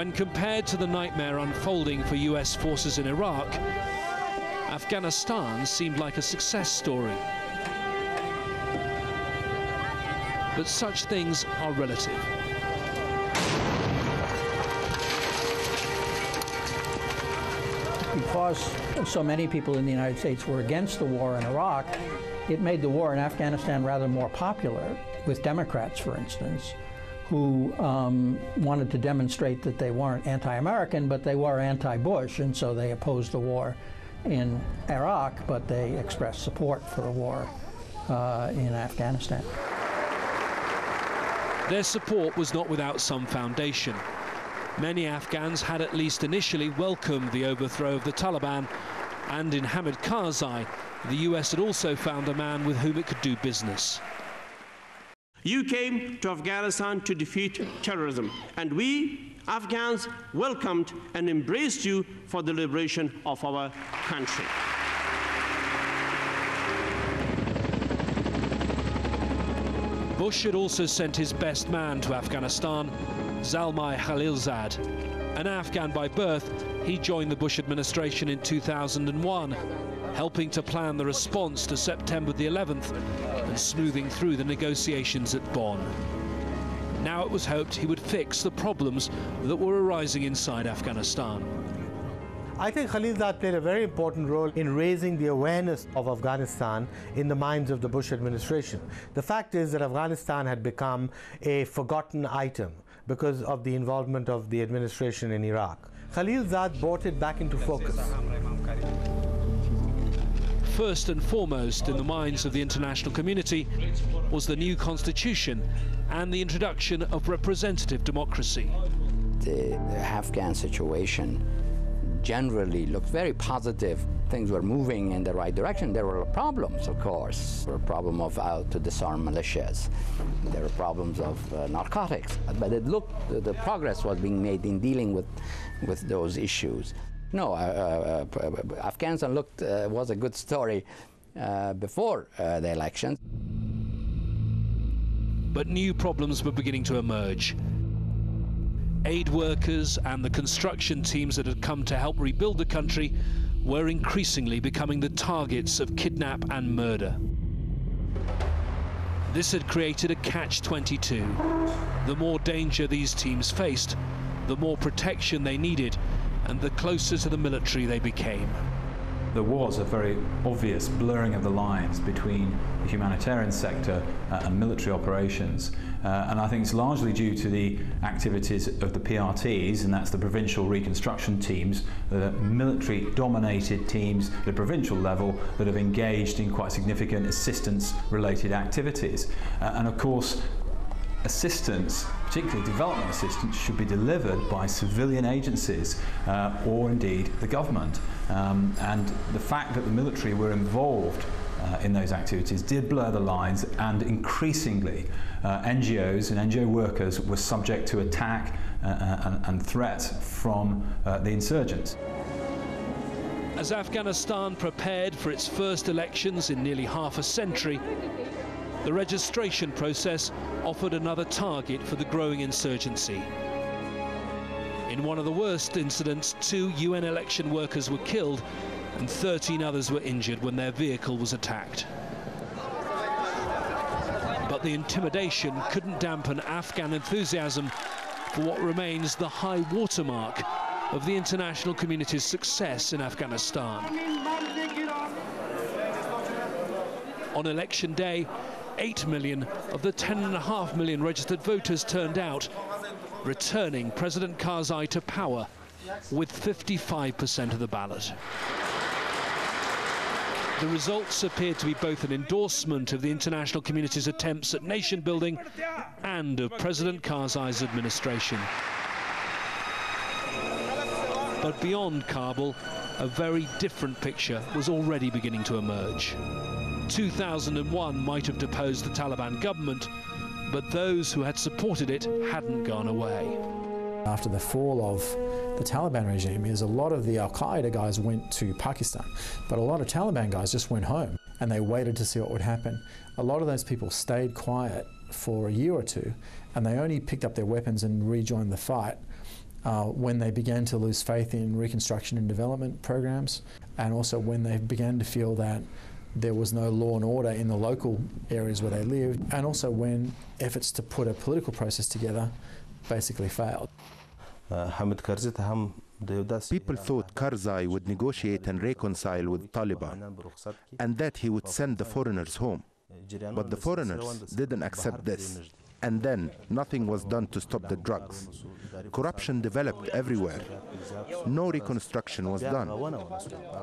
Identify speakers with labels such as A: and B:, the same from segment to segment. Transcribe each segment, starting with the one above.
A: When compared to the nightmare unfolding for US forces in Iraq, Afghanistan seemed like a success story. But such things are relative.
B: Because so many people in the United States were against the war in Iraq, it made the war in Afghanistan rather more popular, with Democrats, for instance, who wanted to demonstrate that they weren't anti-American, but they were anti-Bush, and so they opposed the war in Iraq, but they expressed support for the war in Afghanistan.
A: Their support was not without some foundation. Many Afghans had at least initially welcomed the overthrow of the Taliban, and in Hamid Karzai, the US had also found a man with whom it could do business.
C: You came to Afghanistan to defeat terrorism, and we, Afghans, welcomed and embraced you for the liberation of our country.
A: Bush had also sent his best man to Afghanistan, Zalmay Khalilzad. An Afghan by birth, he joined the Bush administration in 2001, helping to plan the response to September the 11th and smoothing through the negotiations at Bonn. Now it was hoped he would fix the problems that were arising inside Afghanistan.
D: I think Khalilzad played a very important role in raising the awareness of Afghanistan in the minds of the Bush administration. The fact is that Afghanistan had become a forgotten item because of the involvement of the administration in Iraq. Khalilzad brought it back into focus.
A: First and foremost in the minds of the international community was the new constitution and the introduction of representative democracy.
E: The Afghan situation generally looked very positive. Things were moving in the right direction. There were problems, of course. There were problems of how to disarm militias. There were problems of narcotics. But it looked, the progress was being made in dealing with those issues. No, Afghanistan looked, was a good story before the election.
A: But new problems were beginning to emerge. Aid workers and the construction teams that had come to help rebuild the country were increasingly becoming the targets of kidnap and murder. This had created a catch-22. The more danger these teams faced, the more protection they needed, and the closer to the military they became.
F: There was a very obvious blurring of the lines between the humanitarian sector and military operations. And I think it's largely due to the activities of the PRTs, and that's the provincial reconstruction teams, the military-dominated teams at the provincial level that have engaged in quite significant assistance-related activities. And of course, assistance, particularly development assistance, should be delivered by civilian agencies or indeed the government. And the fact that the military were involved in those activities did blur the lines, and increasingly NGOs and NGO workers were subject to attack and threat from the insurgents.
A: As Afghanistan prepared for its first elections in nearly half a century, the registration process offered another target for the growing insurgency. In one of the worst incidents, 2 UN election workers were killed and 13 others were injured when their vehicle was attacked. But the intimidation couldn't dampen Afghan enthusiasm for what remains the high watermark of the international community's success in Afghanistan. On election day, 8 million of the 10.5 million registered voters turned out, returning President Karzai to power with 55% of the ballot. The results appeared to be both an endorsement of the international community's attempts at nation building and of President Karzai's administration. But beyond Kabul, a very different picture was already beginning to emerge. 2001 might have deposed the Taliban government, but those who had supported it hadn't gone away.
G: After the fall of the Taliban regime, is a lot of the Al-Qaeda guys went to Pakistan, but a lot of Taliban guys just went home and they waited to see what would happen. A lot of those people stayed quiet for a year or two, and they only picked up their weapons and rejoined the fight when they began to lose faith in reconstruction and development programs, and also when they began to feel that there was no law and order in the local areas where they lived, and also when efforts to put a political process together basically failed.
H: People thought Karzai would negotiate and reconcile with Taliban, and that he would send the foreigners home. But the foreigners didn't accept this. And then nothing was done to stop the drugs. Corruption developed everywhere. No reconstruction was done.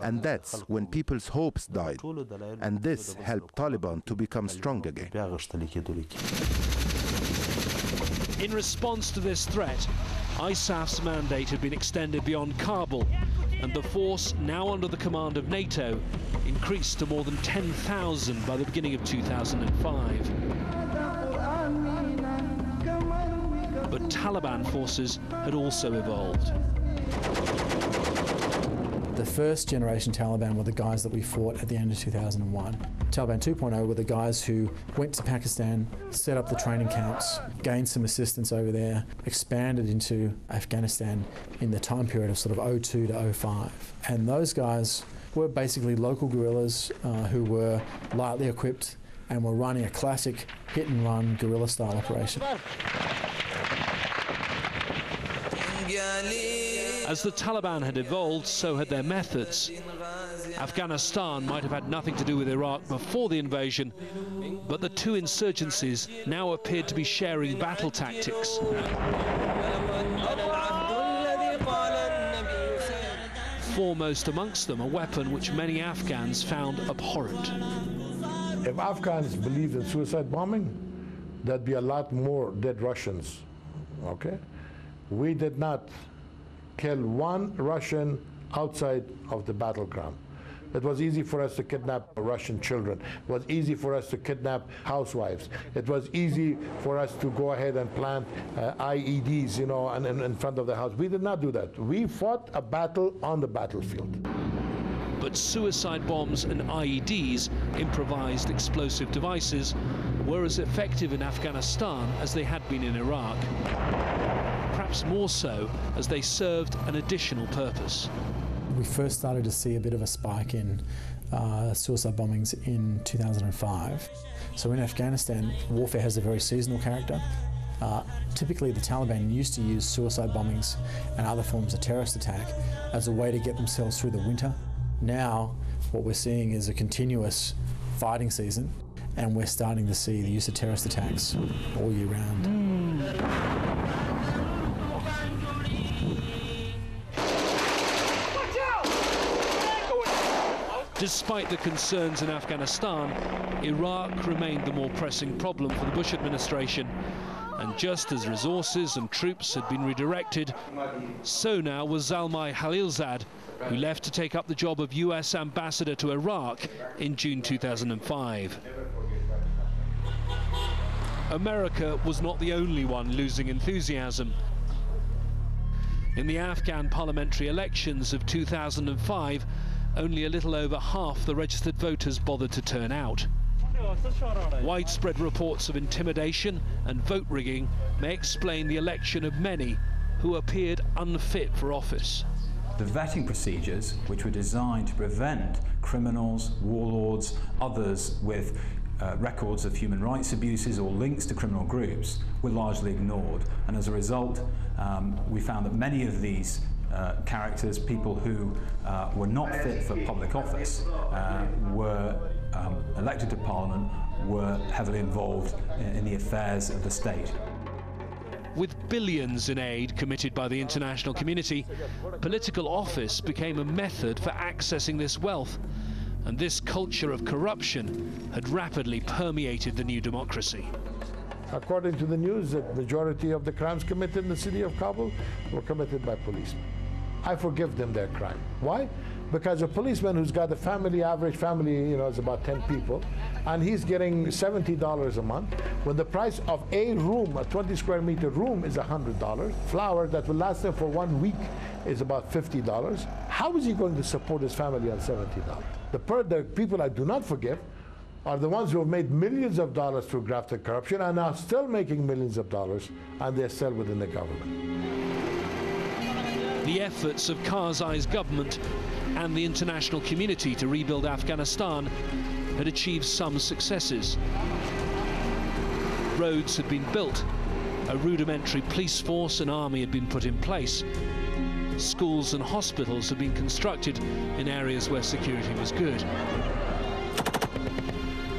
H: And that's when people's hopes died. And this helped Taliban to become strong again.
A: In response to this threat, ISAF's mandate had been extended beyond Kabul, and the force, now under the command of NATO, increased to more than 10,000 by the beginning of 2005. But Taliban forces had also evolved.
G: The first generation Taliban were the guys that we fought at the end of 2001. Taliban 2.0 were the guys who went to Pakistan, set up the training camps, gained some assistance over there, expanded into Afghanistan in the time period of sort of 02 to 05. And those guys were basically local guerrillas who were lightly equipped and were running a classic hit-and-run guerrilla-style operation.
A: As the Taliban had evolved, so had their methods. Afghanistan might have had nothing to do with Iraq before the invasion, but the two insurgencies now appeared to be sharing battle tactics. Foremost amongst them, a weapon which many Afghans found abhorrent.
I: If Afghans believed in suicide bombing, there'd be a lot more dead Russians, okay? We did not kill one Russian outside of the battleground. It was easy for us to kidnap Russian children. It was easy for us to kidnap housewives. It was easy for us to go ahead and plant IEDs, you know, in front of the house. We did not do that. We fought a battle on the battlefield.
A: But suicide bombs and IEDs, improvised explosive devices, were as effective in Afghanistan as they had been in Iraq. Perhaps more so as they served an additional purpose.
G: We first started to see a bit of a spike in suicide bombings in 2005. So in Afghanistan, warfare has a very seasonal character. Typically, the Taliban used to use suicide bombings and other forms of terrorist attack as a way to get themselves through the winter. Now, what we're seeing is a continuous fighting season, and we're starting to see the use of terrorist attacks all year round.
A: Despite the concerns in Afghanistan, Iraq remained the more pressing problem for the Bush administration. And just as resources and troops had been redirected, so now was Zalmay Khalilzad, who left to take up the job of US ambassador to Iraq in June 2005. America was not the only one losing enthusiasm. In the Afghan parliamentary elections of 2005, only a little over half the registered voters bothered to turn out. Widespread reports of intimidation and vote rigging may explain the election of many who appeared unfit for office.
F: The vetting procedures, which were designed to prevent criminals, warlords, others with records of human rights abuses or links to criminal groups, were largely ignored. And as a result, we found that many of these characters, people who were not fit for public office, were elected to Parliament, were heavily involved in the affairs of the state.
A: With billions in aid committed by the international community, political office became a method for accessing this wealth, and this culture of corruption had rapidly permeated the new democracy.
I: According to the news, the majority of the crimes committed in the city of Kabul were committed by policemen. I forgive them their crime. Why? Because a policeman who's got a family, average family, you know, is about 10 people, and he's getting $70 a month, when the price of a room, a 20 square meter room, is $100, flour that will last him for 1 week is about $50, how is he going to support his family on $70? The people I do not forgive are the ones who have made millions of dollars through graft and corruption and are still making millions of dollars, and they're still within the government.
A: The efforts of Karzai's government and the international community to rebuild Afghanistan had achieved some successes. Roads had been built, a rudimentary police force and army had been put in place. Schools and hospitals had been constructed in areas where security was good.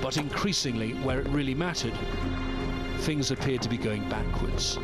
A: But increasingly, where it really mattered, things appeared to be going backwards.